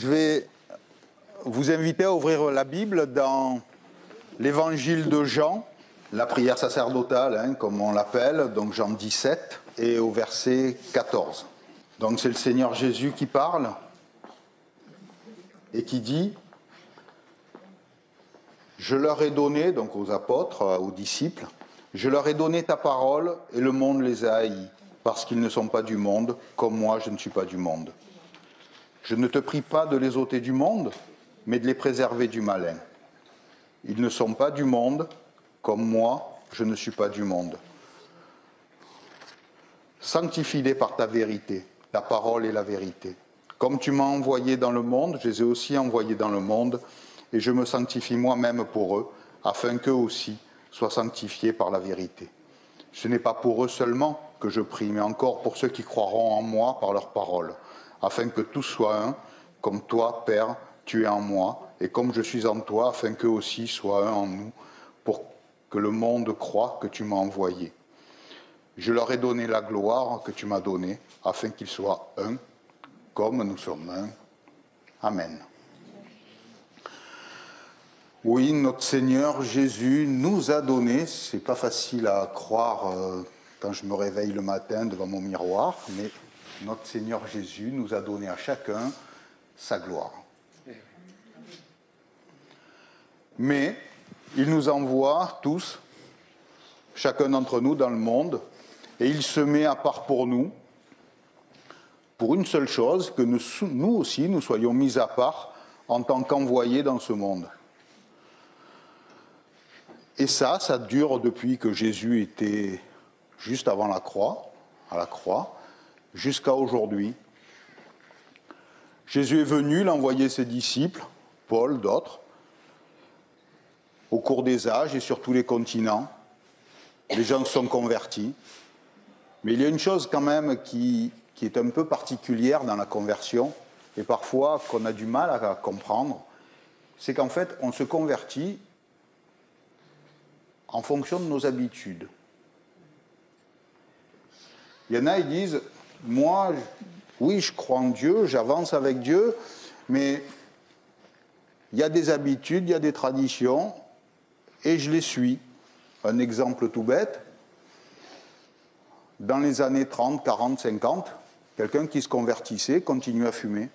Je vais vous inviter à ouvrir la Bible dans l'évangile de Jean, la prière sacerdotale, comme on l'appelle, donc Jean 17, et au verset 14. Donc c'est le Seigneur Jésus qui parle et qui dit « Je leur ai donné, donc aux apôtres, aux disciples, je leur ai donné ta parole et le monde les a haïs, parce qu'ils ne sont pas du monde, comme moi je ne suis pas du monde. Je ne te prie pas de les ôter du monde, mais de les préserver du malin. Ils ne sont pas du monde, comme moi, je ne suis pas du monde. Sanctifie-les par ta vérité, ta parole est la vérité. Comme tu m'as envoyé dans le monde, je les ai aussi envoyés dans le monde, et je me sanctifie moi-même pour eux, afin qu'eux aussi soient sanctifiés par la vérité. Ce n'est pas pour eux seulement que je prie, mais encore pour ceux qui croiront en moi par leur parole, afin que tous soient un, comme toi, Père, tu es en moi, et comme je suis en toi, afin qu'eux aussi soient un en nous, pour que le monde croie que tu m'as envoyé. Je leur ai donné la gloire que tu m'as donnée, afin qu'ils soient un, comme nous sommes un. Amen. Oui, notre Seigneur Jésus nous a donné, c'est pas facile à croire quand je me réveille le matin devant mon miroir, mais notre Seigneur Jésus nous a donné à chacun sa gloire. Mais il nous envoie tous, chacun d'entre nous dans le monde, et il se met à part pour nous, pour une seule chose, que nous aussi, nous soyons mis à part en tant qu'envoyés dans ce monde. Et ça dure depuis que Jésus était juste avant la croix, à la croix, jusqu'à aujourd'hui. Jésus est venu, il a envoyé ses disciples, Paul, d'autres, au cours des âges et sur tous les continents. Les gens se sont convertis. Mais il y a une chose quand même qui est un peu particulière dans la conversion, et parfois qu'on a du mal à comprendre, c'est qu'en fait, on se convertit en fonction de nos habitudes. Il y en a, ils disent, moi, oui, je crois en Dieu, j'avance avec Dieu, mais il y a des habitudes, il y a des traditions, et je les suis. Un exemple tout bête, dans les années 30, 40, 50, quelqu'un qui se convertissait continuait à fumer, et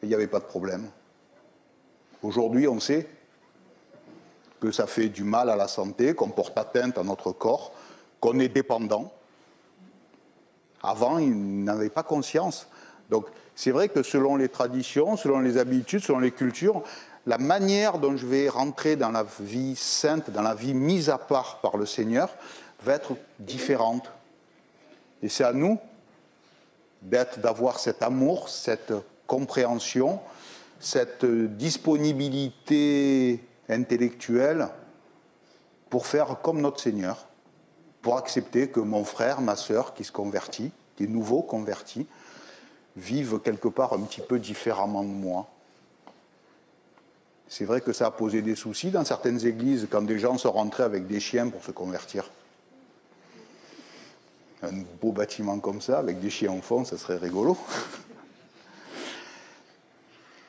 il n'y avait pas de problème. Aujourd'hui, on sait que ça fait du mal à la santé, qu'on porte atteinte à notre corps, qu'on est dépendant. Avant, ils n'avaient pas conscience. Donc, c'est vrai que selon les traditions, selon les habitudes, selon les cultures, la manière dont je vais rentrer dans la vie sainte, dans la vie mise à part par le Seigneur, va être différente. Et c'est à nous d'avoir cet amour, cette compréhension, cette disponibilité intellectuelle pour faire comme notre Seigneur, pour accepter que mon frère, ma sœur qui se convertit, qui est nouveau converti, vivent quelque part un petit peu différemment de moi. C'est vrai que ça a posé des soucis dans certaines églises quand des gens sont rentrés avec des chiens pour se convertir. Un beau bâtiment comme ça, avec des chiens au fond, ça serait rigolo.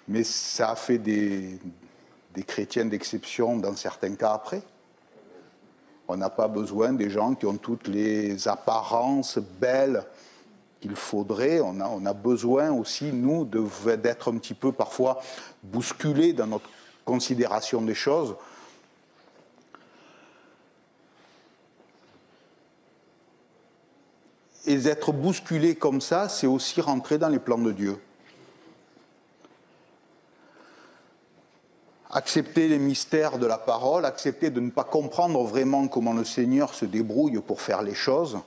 Mais ça a fait des chrétiens d'exception dans certains cas après. On n'a pas besoin des gens qui ont toutes les apparences belles qu'il faudrait. On a besoin aussi, nous, d'être un petit peu parfois bousculés dans notre considération des choses. Et d'être bousculé comme ça, c'est aussi rentrer dans les plans de Dieu. Accepter les mystères de la parole, accepter de ne pas comprendre vraiment comment le Seigneur se débrouille pour faire les choses,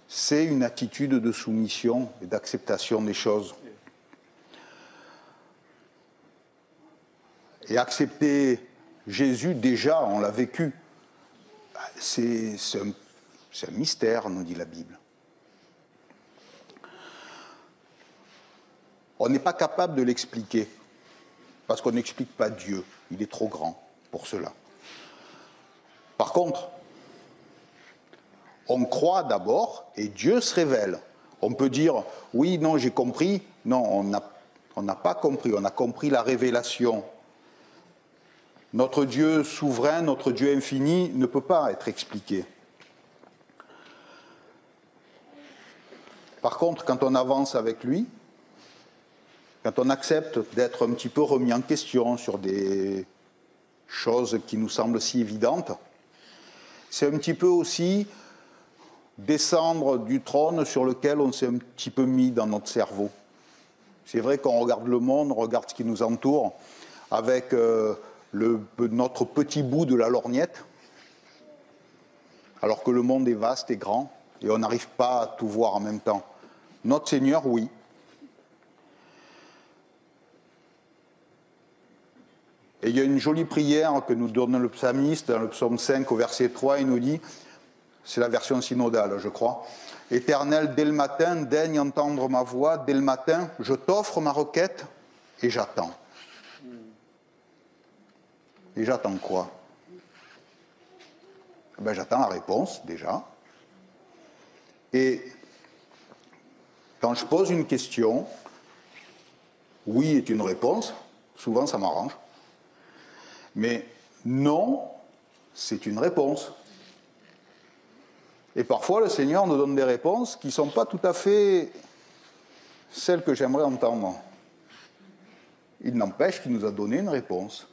c'est une attitude de soumission et d'acceptation des choses. Et accepter Jésus, déjà, on l'a vécu. C'est un mystère, nous dit la Bible. On n'est pas capable de l'expliquer, parce qu'on n'explique pas Dieu. Il est trop grand pour cela. Par contre, on croit d'abord et Dieu se révèle. On peut dire, oui, non, j'ai compris. Non, On n'a pas compris, on a compris la révélation. Notre Dieu souverain, notre Dieu infini ne peut pas être expliqué. Par contre, quand on avance avec lui, quand on accepte d'être un petit peu remis en question sur des choses qui nous semblent si évidentes, c'est un petit peu aussi descendre du trône sur lequel on s'est un petit peu mis dans notre cerveau. C'est vrai qu'on regarde le monde, on regarde ce qui nous entoure, avec notre petit bout de la lorgnette, alors que le monde est vaste et grand, et on n'arrive pas à tout voir en même temps. Notre Seigneur, oui. Et il y a une jolie prière que nous donne le psalmiste, dans le psaume 5 au verset 3, il nous dit, c'est la version synodale, je crois, « Éternel, dès le matin, daigne entendre ma voix, dès le matin, je t'offre ma requête et j'attends. » Et j'attends quoi? Ben, j'attends la réponse, déjà. Et quand je pose une question, oui est une réponse, souvent ça m'arrange. Mais non, c'est une réponse. Et parfois, le Seigneur nous donne des réponses qui ne sont pas tout à fait celles que j'aimerais entendre. Il n'empêche qu'il nous a donné une réponse.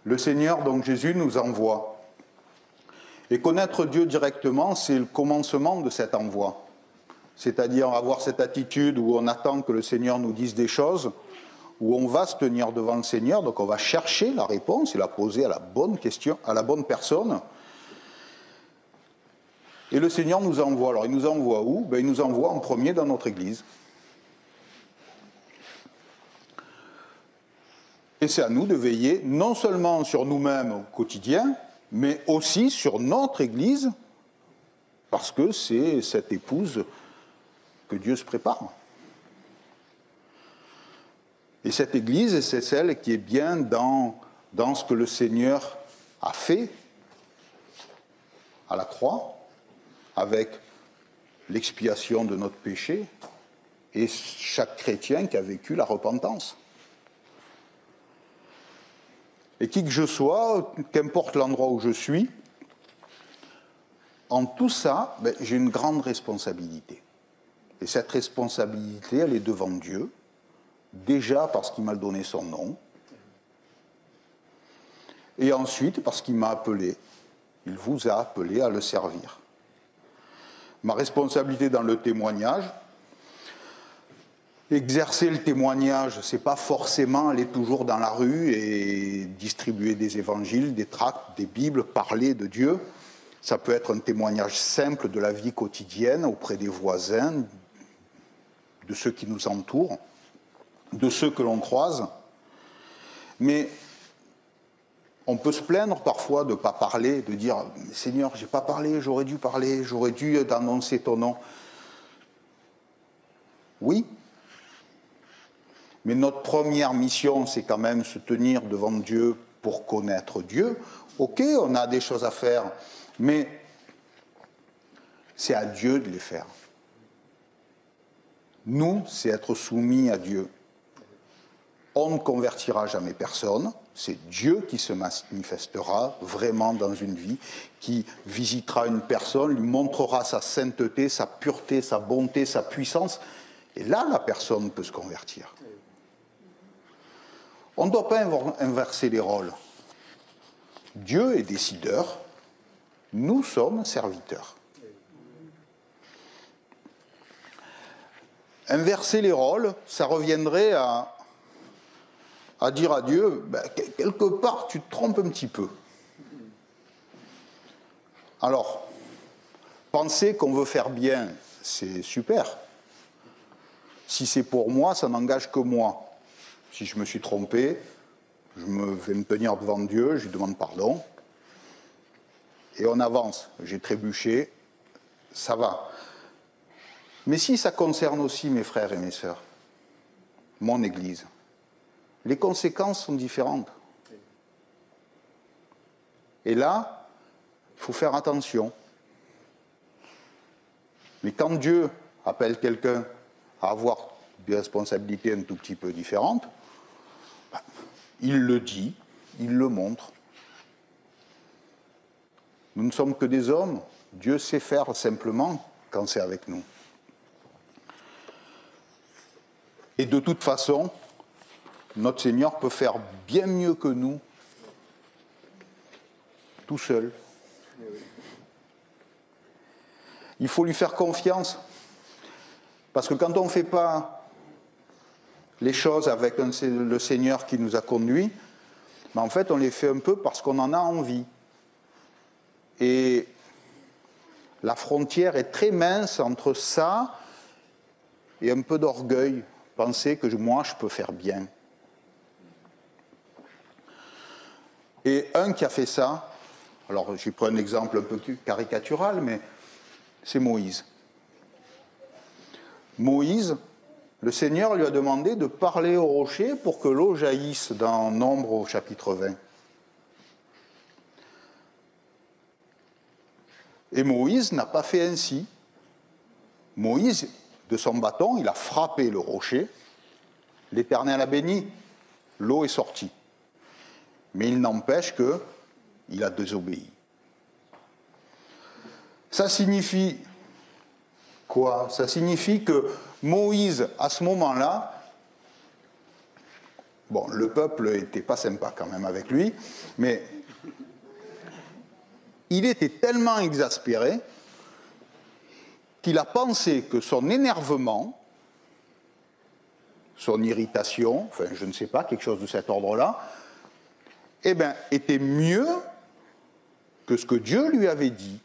Le Seigneur, donc Jésus, nous envoie. Et connaître Dieu directement, c'est le commencement de cet envoi. C'est-à-dire avoir cette attitude où on attend que le Seigneur nous dise des choses, où on va se tenir devant le Seigneur, donc on va chercher la réponse et la poser à la bonne question, à la bonne personne. Et le Seigneur nous envoie. Alors il nous envoie où? Ben, il nous envoie en premier dans notre Église. Et c'est à nous de veiller non seulement sur nous-mêmes au quotidien, mais aussi sur notre Église, parce que c'est cette épouse que Dieu se prépare. Et cette Église, c'est celle qui est bien dans ce que le Seigneur a fait à la croix, avec l'expiation de notre péché, et chaque chrétien qui a vécu la repentance. Et qui que je sois, qu'importe l'endroit où je suis, en tout ça, j'ai une grande responsabilité. Et cette responsabilité, elle est devant Dieu, déjà parce qu'il m'a donné son nom, et ensuite parce qu'il m'a appelé, il vous a appelé à le servir. Ma responsabilité dans le témoignage, exercer le témoignage, ce n'est pas forcément aller toujours dans la rue et distribuer des évangiles, des tracts, des Bibles, parler de Dieu. Ça peut être un témoignage simple de la vie quotidienne auprès des voisins, de ceux qui nous entourent, de ceux que l'on croise. Mais on peut se plaindre parfois de ne pas parler, de dire « Seigneur, je n'ai pas parlé, j'aurais dû parler, j'aurais dû annoncer ton nom. » Oui, mais notre première mission, c'est quand même se tenir devant Dieu pour connaître Dieu. Ok, on a des choses à faire, mais c'est à Dieu de les faire. Nous, c'est être soumis à Dieu. On ne convertira jamais personne, c'est Dieu qui se manifestera vraiment dans une vie, qui visitera une personne, lui montrera sa sainteté, sa pureté, sa bonté, sa puissance, et là, la personne peut se convertir. On ne doit pas inverser les rôles. Dieu est décideur, nous sommes serviteurs. Inverser les rôles, ça reviendrait à dire à Dieu, quelque part, tu te trompes un petit peu. Alors, penser qu'on veut faire bien, c'est super. Si c'est pour moi, ça n'engage que moi. Si je me suis trompé, je vais me tenir devant Dieu, je lui demande pardon, et on avance. J'ai trébuché, ça va. Mais si ça concerne aussi mes frères et mes sœurs, mon Église, les conséquences sont différentes. Et là, il faut faire attention. Mais quand Dieu appelle quelqu'un à avoir des responsabilités un tout petit peu différentes, il le dit, il le montre. Nous ne sommes que des hommes. Dieu sait faire simplement quand c'est avec nous. Et de toute façon, notre Seigneur peut faire bien mieux que nous, tout seul. Il faut lui faire confiance. Parce que quand on ne fait pas les choses avec le Seigneur qui nous a conduits, en fait, on les fait un peu parce qu'on en a envie. Et la frontière est très mince entre ça et un peu d'orgueil. Penser que moi, je peux faire bien. Et un qui a fait ça, alors j'ai pris un exemple un peu caricatural, mais c'est Moïse. Moïse, le Seigneur lui a demandé de parler au rocher pour que l'eau jaillisse dans Nombre au chapitre 20. Et Moïse n'a pas fait ainsi. Moïse, de son bâton, il a frappé le rocher. L'Éternel a béni. L'eau est sortie. Mais il n'empêche qu'il a désobéi. Ça signifie quoi? Ça signifie que Moïse, à ce moment-là, bon, le peuple n'était pas sympa quand même avec lui, mais il était tellement exaspéré qu'il a pensé que son énervement, son irritation, enfin je ne sais pas, quelque chose de cet ordre-là, eh bien, était mieux que ce que Dieu lui avait dit.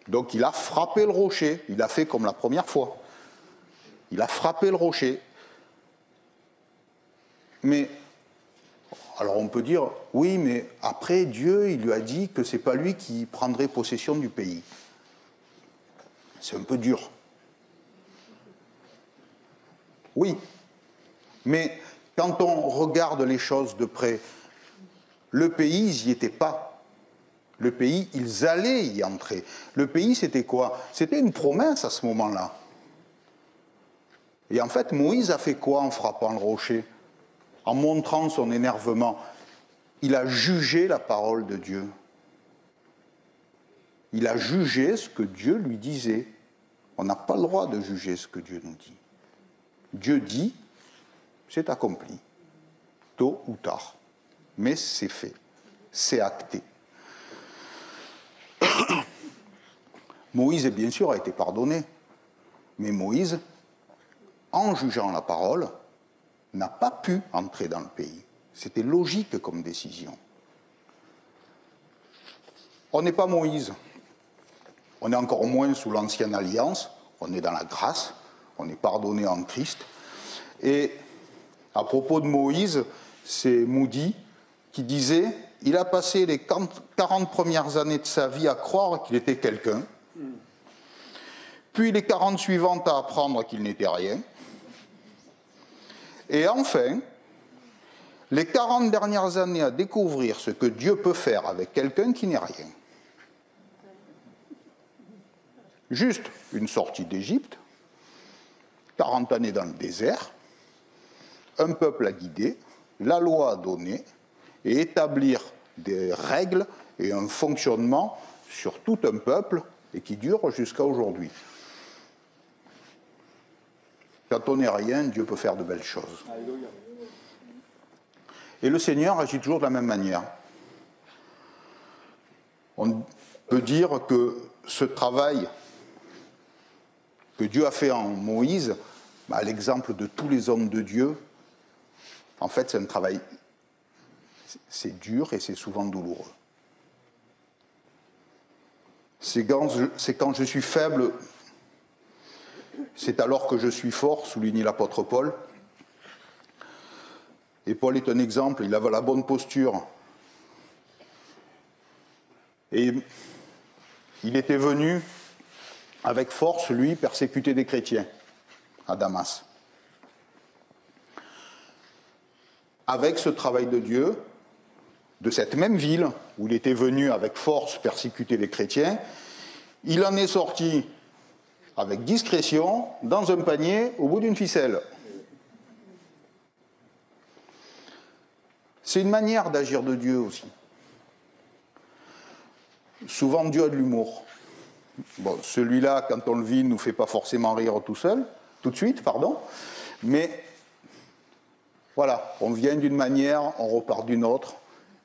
Donc il a frappé le rocher, il a fait comme la première fois. Il a frappé le rocher. Mais, alors on peut dire, oui, mais après Dieu, il lui a dit que ce n'est pas lui qui prendrait possession du pays. C'est un peu dur. Oui, mais quand on regarde les choses de près, le pays, ils n'y étaient pas. Le pays, ils allaient y entrer. Le pays, c'était quoi? C'était une promesse à ce moment-là. Et en fait, Moïse a fait quoi en frappant le rocher? En montrant son énervement. Il a jugé la parole de Dieu. Il a jugé ce que Dieu lui disait. On n'a pas le droit de juger ce que Dieu nous dit. Dieu dit, c'est accompli, tôt ou tard. Mais c'est fait, c'est acté. Moïse, bien sûr, a été pardonné. Mais Moïse, en jugeant la parole, n'a pas pu entrer dans le pays. C'était logique comme décision. On n'est pas Moïse. On est encore moins sous l'ancienne alliance. On est dans la grâce. On est pardonné en Christ. Et à propos de Moïse, c'est Moody qui disait « Il a passé les 40 premières années de sa vie à croire qu'il était quelqu'un, puis les 40 suivantes à apprendre qu'il n'était rien, et enfin, les 40 dernières années à découvrir ce que Dieu peut faire avec quelqu'un qui n'est rien. Juste une sortie d'Égypte, 40 années dans le désert, un peuple à guider, la loi à donner, et établir des règles et un fonctionnement sur tout un peuple et qui dure jusqu'à aujourd'hui. Quand on n'est rien, Dieu peut faire de belles choses. Et le Seigneur agit toujours de la même manière. On peut dire que ce travail que Dieu a fait en Moïse, à l'exemple de tous les hommes de Dieu, en fait, c'est un travail, c'est dur et c'est souvent douloureux. C'est quand je suis faible, c'est alors que je suis fort, souligne l'apôtre Paul. Et Paul est un exemple, il avait la bonne posture. Et il était venu avec force, lui, persécuter des chrétiens à Damas. Avec ce travail de Dieu, de cette même ville où il était venu avec force persécuter les chrétiens, Il en est sorti avec discrétion, dans un panier, au bout d'une ficelle. C'est une manière d'agir de Dieu aussi. Souvent, Dieu a de l'humour. Bon, celui-là, quand on le vit, ne nous fait pas forcément rire tout de suite, mais voilà, on vient d'une manière, on repart d'une autre,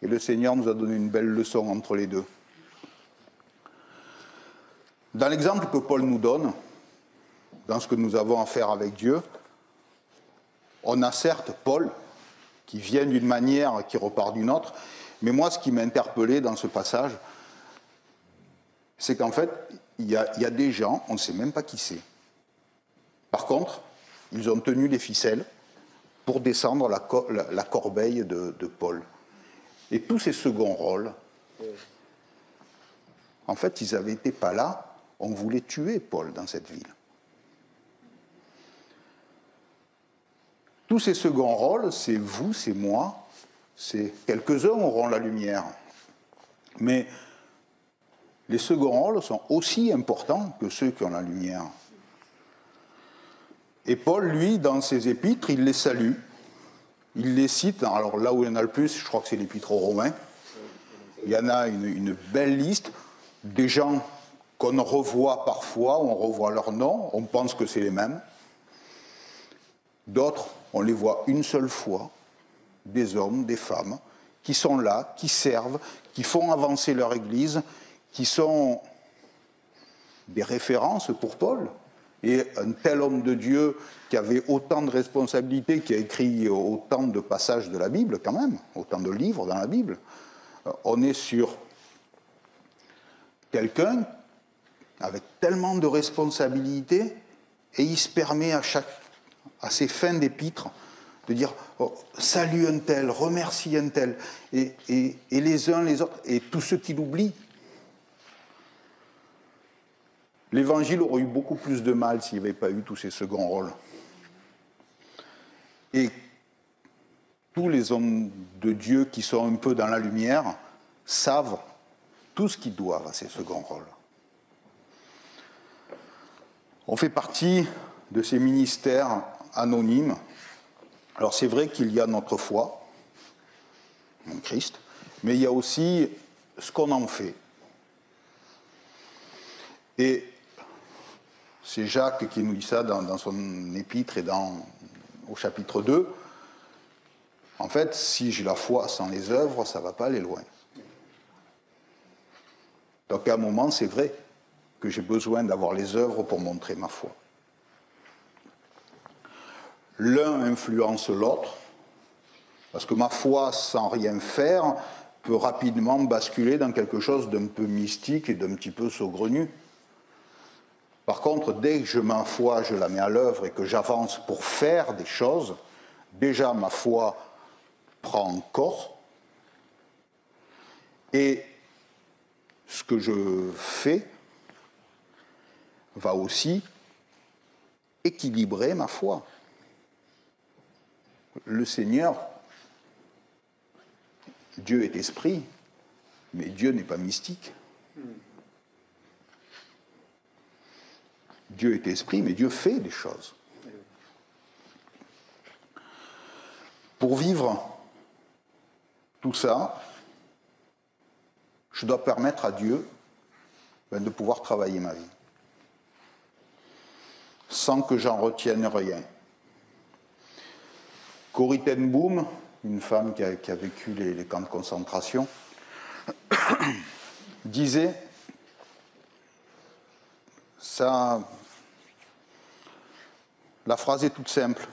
et le Seigneur nous a donné une belle leçon entre les deux. Dans l'exemple que Paul nous donne, dans ce que nous avons à faire avec Dieu, on a certes Paul, qui vient d'une manière, qui repart d'une autre, mais moi, ce qui m'a interpellé dans ce passage, c'est qu'en fait, il y a des gens, on ne sait même pas qui c'est. Par contre, ils ont tenu les ficelles pour descendre la corbeille de Paul. Et tous ces seconds rôles, en fait, ils n'avaient été pas là. On voulait tuer Paul dans cette ville. Tous ces seconds rôles, c'est vous, c'est moi, c'est quelques-uns auront la lumière. Mais les seconds rôles sont aussi importants que ceux qui ont la lumière. Et Paul, lui, dans ses épîtres, il les salue. Il les cite. Alors là où il y en a le plus, je crois que c'est l'épître aux Romains. Il y en a une belle liste. Des gens qu'on revoit parfois, on revoit leurs noms, on pense que c'est les mêmes. D'autres, on les voit une seule fois. Des hommes, des femmes, qui sont là, qui servent, qui font avancer leur Église, qui sont des références pour Paul. Et un tel homme de Dieu qui avait autant de responsabilités, qui a écrit autant de passages de la Bible quand même, autant de livres dans la Bible, on est sur quelqu'un avec tellement de responsabilités et il se permet à ses fins d'épître de dire oh, salut un tel, remercie un tel, et les uns les autres, et tous ceux qui l'oublient. L'Évangile aurait eu beaucoup plus de mal s'il n'y avait pas eu tous ces seconds rôles. Et tous les hommes de Dieu qui sont un peu dans la lumière savent tout ce qu'ils doivent à ces seconds rôles. On fait partie de ces ministères anonymes. Alors c'est vrai qu'il y a notre foi en Christ, mais il y a aussi ce qu'on en fait. Et c'est Jacques qui nous dit ça dans son épître et au chapitre 2. En fait, si j'ai la foi sans les œuvres, ça ne va pas aller loin. Donc à un moment, c'est vrai que j'ai besoin d'avoir les œuvres pour montrer ma foi. L'un influence l'autre, parce que ma foi sans rien faire peut rapidement basculer dans quelque chose d'un peu mystique et d'un petit peu saugrenu. Par contre, dès que ma foi, je la mets à l'œuvre et que j'avance pour faire des choses, déjà ma foi prend corps et ce que je fais va aussi équilibrer ma foi. Le Seigneur, Dieu est esprit, mais Dieu n'est pas mystique. Dieu est esprit, mais Dieu fait des choses. Pour vivre tout ça, je dois permettre à Dieu de pouvoir travailler ma vie, sans que j'en retienne rien. Corrie ten Boom, une femme qui a vécu les camps de concentration, disait, la phrase est toute simple,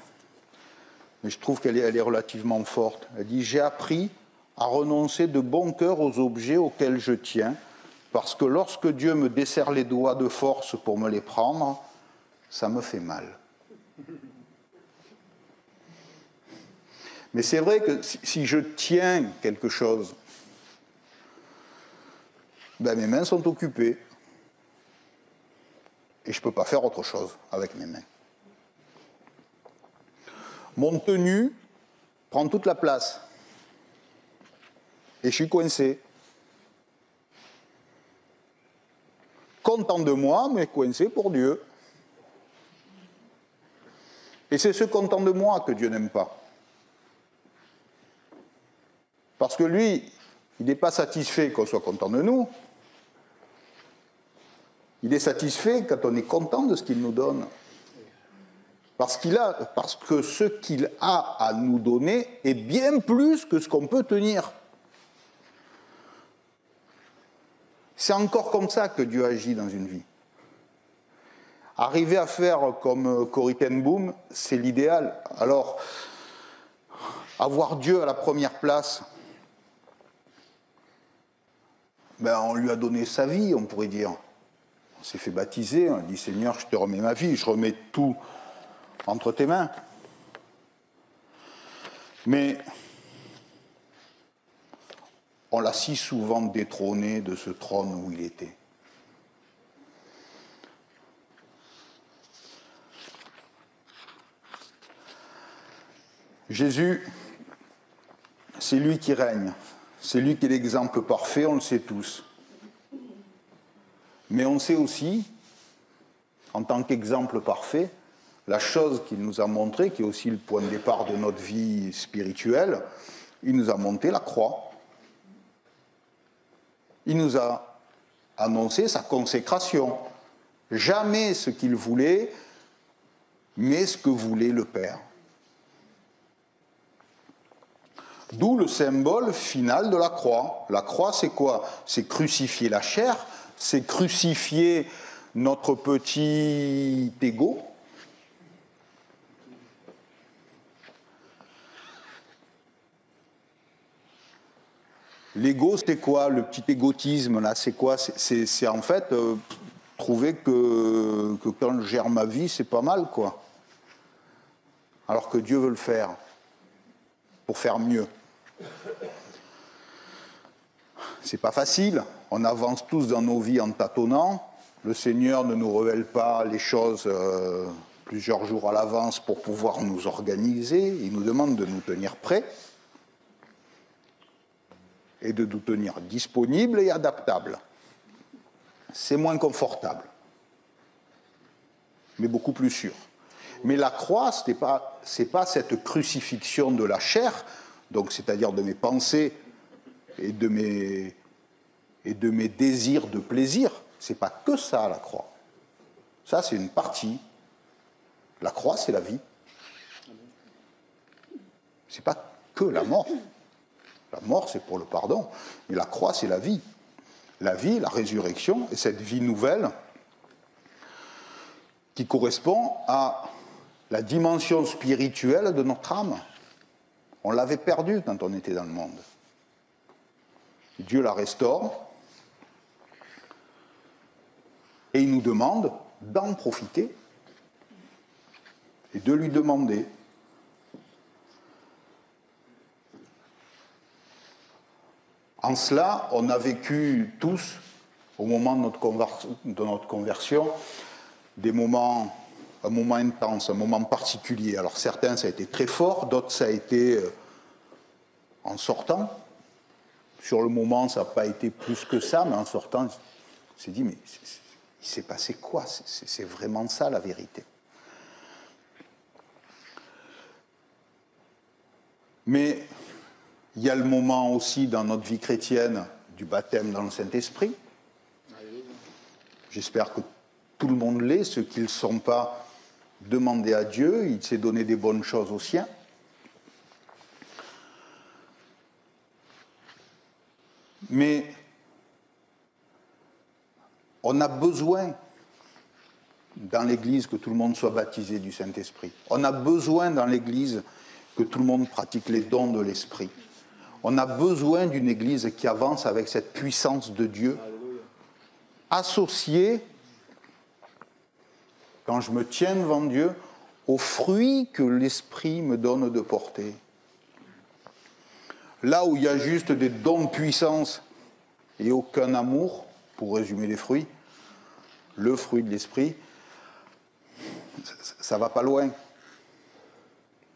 mais je trouve qu'elle est relativement forte. Elle dit « J'ai appris à renoncer de bon cœur aux objets auxquels je tiens, parce que lorsque Dieu me desserre les doigts de force pour me les prendre, ça me fait mal. » Mais c'est vrai que si je tiens quelque chose, mes mains sont occupées et je ne peux pas faire autre chose avec mes mains. Mon tenue prend toute la place et je suis coincé. content de moi, mais coincé pour Dieu. Et c'est ce content de moi que Dieu n'aime pas. Parce que lui, il n'est pas satisfait qu'on soit content de nous. Il est satisfait quand on est content de ce qu'il nous donne. Parce que ce qu'il a à nous donner est bien plus que ce qu'on peut tenir. C'est encore comme ça que Dieu agit dans une vie. Arriver à faire comme Corrie ten Boom, c'est l'idéal. Alors, avoir Dieu à la première place, on lui a donné sa vie, on pourrait dire. On s'est fait baptiser, on a dit Seigneur, je te remets ma vie, je remets tout entre tes mains. Mais on l'a si souvent détrôné de ce trône où il était. Jésus, c'est lui qui règne, c'est lui qui est l'exemple parfait, on le sait tous. Mais on sait aussi, en tant qu'exemple parfait, la chose qu'il nous a montrée, qui est aussi le point de départ de notre vie spirituelle, il nous a montré la croix. Il nous a annoncé sa consécration. Jamais ce qu'il voulait, mais ce que voulait le Père. D'où le symbole final de la croix. La croix, c'est quoi? C'est crucifier la chair, c'est crucifier notre petit ego. L'ego, c'est quoi? Le petit égotisme, là, c'est quoi? C'est en fait trouver que quand je gère ma vie, c'est pas mal, quoi. Alors que Dieu veut le faire, pour faire mieux. C'est pas facile, on avance tous dans nos vies en tâtonnant. Le Seigneur ne nous révèle pas les choses plusieurs jours à l'avance pour pouvoir nous organiser. Il nous demande de nous tenir prêts et de nous tenir disponibles et adaptables. C'est moins confortable, mais beaucoup plus sûr. Mais la croix, c'est pas cette crucifixion de la chair, donc c'est-à-dire de mes pensées et de mes désirs de plaisir. C'est pas que ça, la croix. Ça, c'est une partie. La croix, c'est la vie. C'est pas que la mort. La mort, c'est pour le pardon. Mais la croix, c'est la vie. La vie, la résurrection, et cette vie nouvelle qui correspond à la dimension spirituelle de notre âme. On l'avait perdue quand on était dans le monde. Dieu la restaure et il nous demande d'en profiter et de lui demander. En cela, on a vécu tous, au moment de notre conversion, un moment intense, un moment particulier. Alors certains, ça a été très fort, d'autres, ça a été en sortant. Sur le moment, ça n'a pas été plus que ça, mais en sortant, on s'est dit, mais il s'est passé quoi? C'est vraiment ça, la vérité. Mais il y a le moment aussi dans notre vie chrétienne du baptême dans le Saint-Esprit. J'espère que tout le monde l'est, ceux qui ne le sont pas, demandez à Dieu, il s'est donné des bonnes choses aux siens. Mais on a besoin dans l'Église que tout le monde soit baptisé du Saint-Esprit. On a besoin dans l'Église que tout le monde pratique les dons de l'Esprit. On a besoin d'une Église qui avance avec cette puissance de Dieu, associée, quand je me tiens devant Dieu, aux fruits que l'Esprit me donne de porter. Là où il y a juste des dons de puissance et aucun amour, pour résumer les fruits, le fruit de l'Esprit, ça ne va pas loin.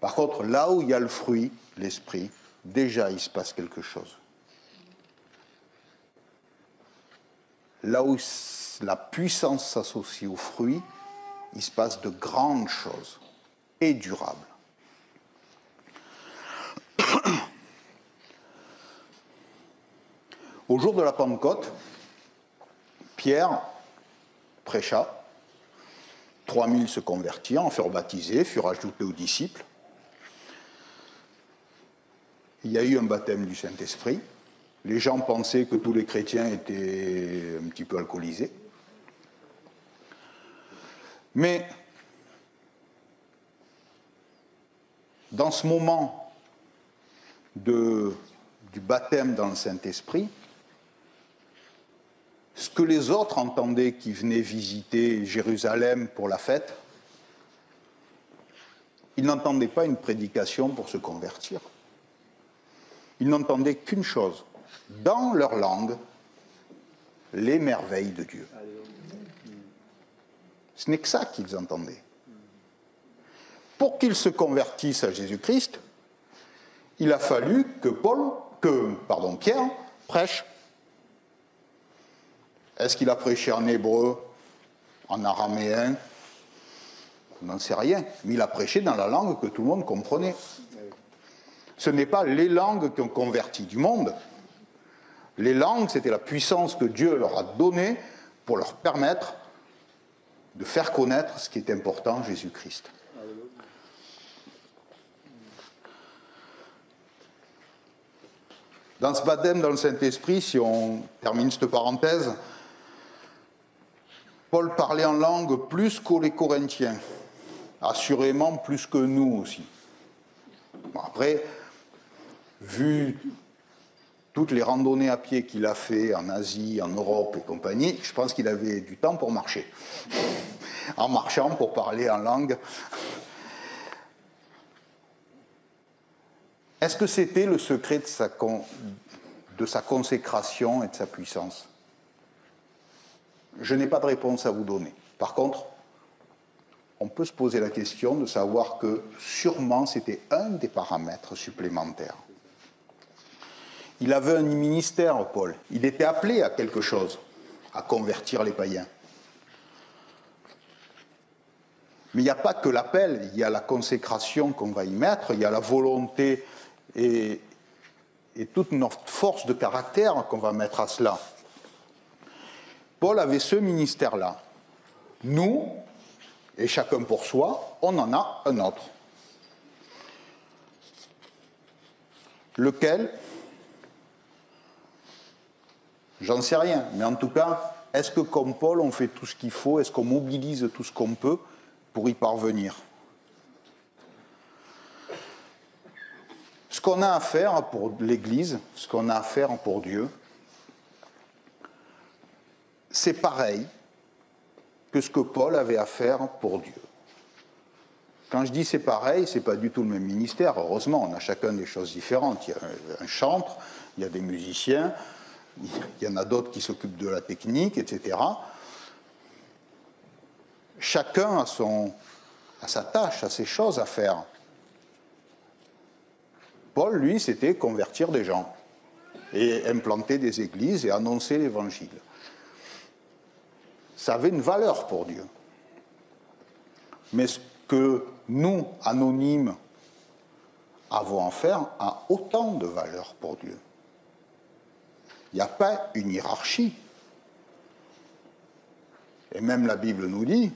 Par contre, là où il y a le fruit, l'Esprit, déjà il se passe quelque chose. Là où la puissance s'associe au fruit, il se passe de grandes choses et durables. Au jour de la Pentecôte, Pierre prêcha, 3000 se convertirent, en furent baptisés, furent ajoutés aux disciples. Il y a eu un baptême du Saint-Esprit. Les gens pensaient que tous les chrétiens étaient un petit peu alcoolisés. Mais dans ce moment du baptême dans le Saint-Esprit, ce que les autres entendaient qui venaient visiter Jérusalem pour la fête, ils n'entendaient pas une prédication pour se convertir. Ils n'entendaient qu'une chose, dans leur langue, les merveilles de Dieu. Ce n'est que ça qu'ils entendaient. Pour qu'ils se convertissent à Jésus-Christ, il a fallu que Pierre prêche. Est-ce qu'il a prêché en hébreu, en araméen? On n'en sait rien. Mais il a prêché dans la langue que tout le monde comprenait. Ce n'est pas les langues qui ont converti du monde. Les langues, c'était la puissance que Dieu leur a donnée pour leur permettre de faire connaître ce qui est important, Jésus-Christ. Dans ce baptême dans le Saint-Esprit, si on termine cette parenthèse, Paul parlait en langue plus que les Corinthiens, assurément plus que nous aussi. Bon, après, vu toutes les randonnées à pied qu'il a fait en Asie, en Europe et compagnie, je pense qu'il avait du temps pour marcher. En marchant, pour parler en langue. Est-ce que c'était le secret de sa consécration et de sa puissance? Je n'ai pas de réponse à vous donner. Par contre, on peut se poser la question de savoir que sûrement c'était un des paramètres supplémentaires. Il avait un ministère, Paul. Il était appelé à quelque chose, à convertir les païens. Mais il n'y a pas que l'appel, il y a la consécration qu'on va y mettre, il y a la volonté et toute notre force de caractère qu'on va mettre à cela. Paul avait ce ministère-là. Nous, et chacun pour soi, on en a un autre. Lequel? J'en sais rien, mais en tout cas, est-ce que comme Paul, on fait tout ce qu'il faut? Est-ce qu'on mobilise tout ce qu'on peut pour y parvenir? Ce qu'on a à faire pour l'Église, ce qu'on a à faire pour Dieu, c'est pareil que ce que Paul avait à faire pour Dieu. Quand je dis c'est pareil, c'est pas du tout le même ministère. Heureusement, on a chacun des choses différentes. Il y a un chantre, il y a des musiciens, il y en a d'autres qui s'occupent de la technique, etc. Chacun a sa tâche, a ses choses à faire. Paul, lui, c'était convertir des gens et implanter des églises et annoncer l'Évangile. Ça avait une valeur pour Dieu. Mais ce que nous, anonymes, avons à faire a autant de valeur pour Dieu. Il n'y a pas une hiérarchie. Et même la Bible nous dit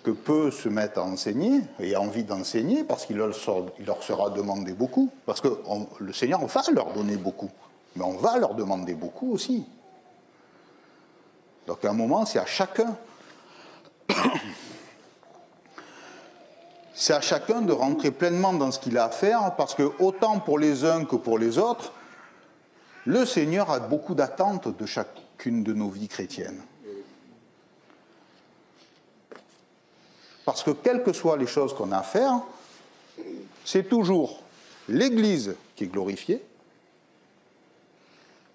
que peu se mettent à enseigner et a envie d'enseigner parce qu'il leur sera demandé beaucoup. Parce que le Seigneur va leur donner beaucoup. Mais on va leur demander beaucoup aussi. Donc à un moment, c'est à chacun. C'est à chacun de rentrer pleinement dans ce qu'il a à faire, parce que autant pour les uns que pour les autres, le Seigneur a beaucoup d'attentes de chacune de nos vies chrétiennes. Parce que quelles que soient les choses qu'on a à faire, c'est toujours l'Église qui est glorifiée,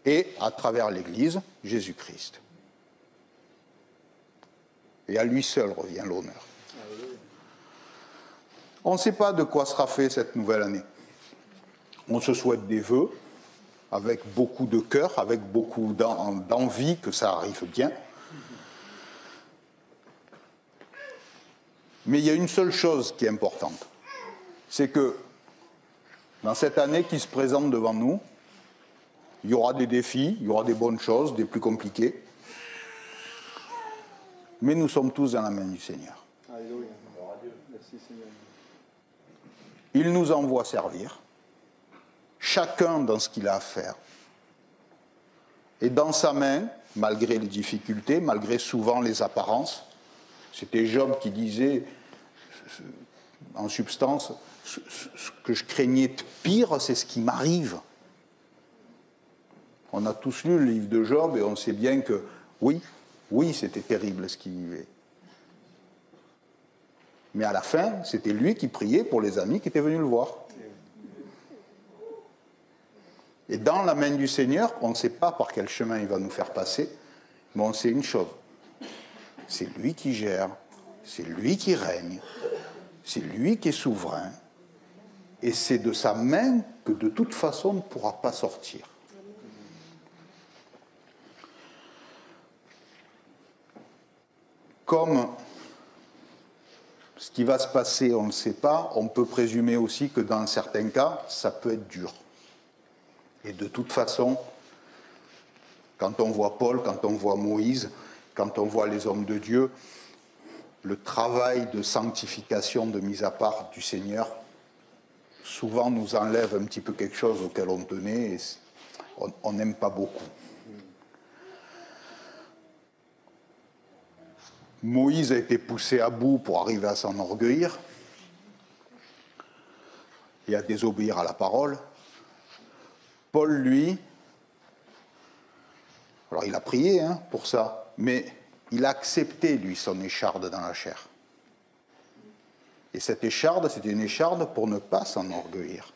et à travers l'Église, Jésus-Christ. Et à lui seul revient l'honneur. On ne sait pas de quoi sera fait cette nouvelle année. On se souhaite des vœux, avec beaucoup de cœur, avec beaucoup d'envie que ça arrive bien. Mais il y a une seule chose qui est importante, c'est que dans cette année qui se présente devant nous, il y aura des défis, il y aura des bonnes choses, des plus compliqués, mais nous sommes tous dans la main du Seigneur. Alléluia. Merci Seigneur. Il nous envoie servir, chacun dans ce qu'il a à faire. Et dans sa main, malgré les difficultés, malgré souvent les apparences, c'était Job qui disait, en substance, ce que je craignais de pire, c'est ce qui m'arrive. On a tous lu le livre de Job et on sait bien que, oui, c'était terrible ce qui vivait. Mais à la fin, c'était lui qui priait pour les amis qui étaient venus le voir. Et dans la main du Seigneur, on ne sait pas par quel chemin il va nous faire passer, mais on sait une chose. C'est lui qui gère, c'est lui qui règne, c'est lui qui est souverain, et c'est de sa main que de toute façon on ne pourra pas sortir. Comme ce qui va se passer, on ne le sait pas, on peut présumer aussi que dans certains cas, ça peut être dur. Et de toute façon, quand on voit Paul, quand on voit Moïse, quand on voit les hommes de Dieu, le travail de sanctification, de mise à part du Seigneur, souvent nous enlève un petit peu quelque chose auquel on tenait et on n'aime pas beaucoup. Moïse a été poussé à bout pour arriver à s'enorgueillir et à désobéir à la parole. Paul, lui, alors il a prié pour ça, mais il a accepté, lui, son écharde dans la chair. Et cette écharde, c'était une écharde pour ne pas s'enorgueillir.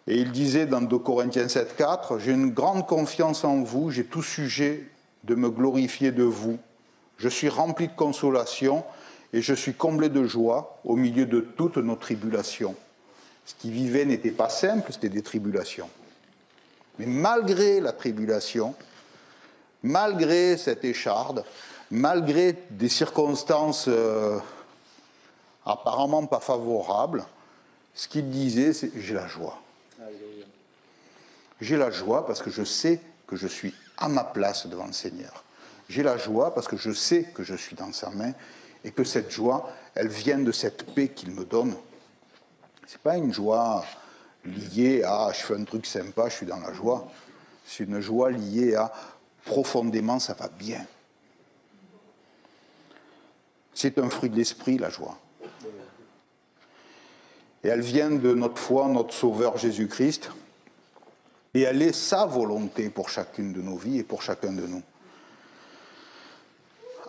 Et il disait dans 2 Corinthiens 7,4, « J'ai une grande confiance en vous, j'ai tout sujet de me glorifier de vous. Je suis rempli de consolation et je suis comblé de joie au milieu de toutes nos tribulations. » Ce qu'il vivait n'était pas simple, c'était des tribulations. Mais malgré la tribulation, malgré cette écharde, malgré des circonstances apparemment pas favorables, ce qu'il disait, c'est « j'ai la joie ». J'ai la joie parce que je sais que je suis à ma place devant le Seigneur. J'ai la joie parce que je sais que je suis dans sa main et que cette joie, elle vient de cette paix qu'il me donne. Ce n'est pas une joie liée à « je fais un truc sympa, je suis dans la joie ». C'est une joie liée à « profondément, ça va bien ». C'est un fruit de l'esprit, la joie. Et elle vient de notre foi, notre Sauveur Jésus-Christ. Et elle est sa volonté pour chacune de nos vies et pour chacun de nous.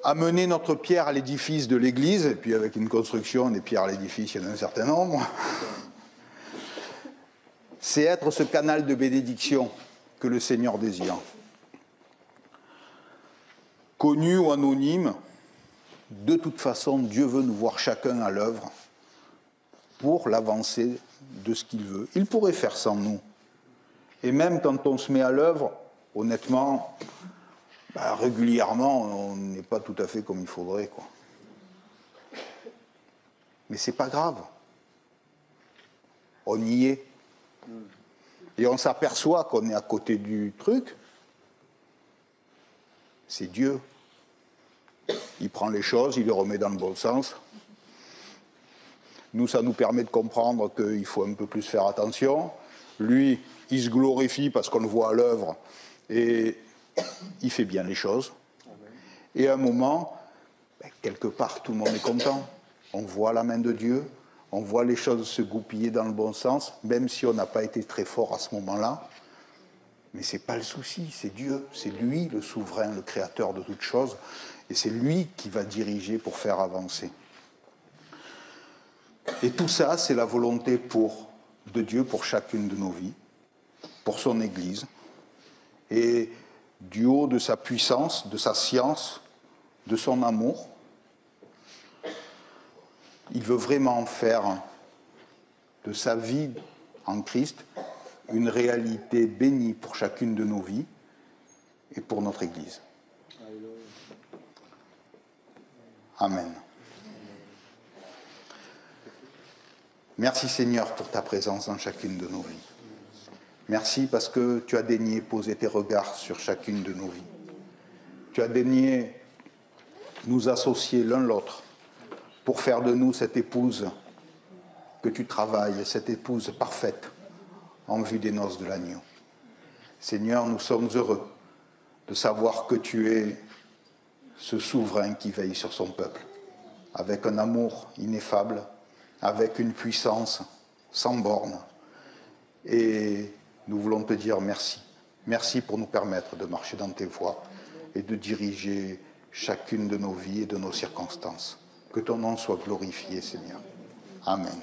Amener notre pierre à l'édifice de l'Église, et puis avec une construction des pierres à l'édifice, il y en a un certain nombre, c'est être ce canal de bénédiction que le Seigneur désire. Connu ou anonyme, de toute façon, Dieu veut nous voir chacun à l'œuvre pour l'avancée de ce qu'il veut. Il pourrait faire sans nous. Et même quand on se met à l'œuvre, honnêtement, régulièrement, on n'est pas tout à fait comme il faudrait, quoi. Mais c'est pas grave. On y est. Et on s'aperçoit qu'on est à côté du truc. C'est Dieu. Il prend les choses, il les remet dans le bon sens. Nous, ça nous permet de comprendre qu'il faut un peu plus faire attention. Lui, il se glorifie parce qu'on le voit à l'œuvre et il fait bien les choses. Et à un moment, quelque part, tout le monde est content. On voit la main de Dieu, on voit les choses se goupiller dans le bon sens, même si on n'a pas été très fort à ce moment-là. Mais ce n'est pas le souci, c'est Dieu, c'est lui le souverain, le créateur de toutes choses, et c'est lui qui va diriger pour faire avancer. Et tout ça, c'est la volonté de Dieu pour chacune de nos vies, pour son Église, et du haut de sa puissance, de sa science, de son amour, il veut vraiment faire de sa vie en Christ une réalité bénie pour chacune de nos vies et pour notre Église. Amen. Merci Seigneur pour ta présence dans chacune de nos vies. Merci parce que tu as daigné poser tes regards sur chacune de nos vies. Tu as daigné nous associer l'un l'autre pour faire de nous cette épouse que tu travailles, cette épouse parfaite en vue des noces de l'agneau. Seigneur, nous sommes heureux de savoir que tu es ce souverain qui veille sur son peuple, avec un amour ineffable, avec une puissance sans borne. Et nous voulons te dire merci. Merci pour nous permettre de marcher dans tes voies et de diriger chacune de nos vies et de nos circonstances. Que ton nom soit glorifié, Seigneur. Amen.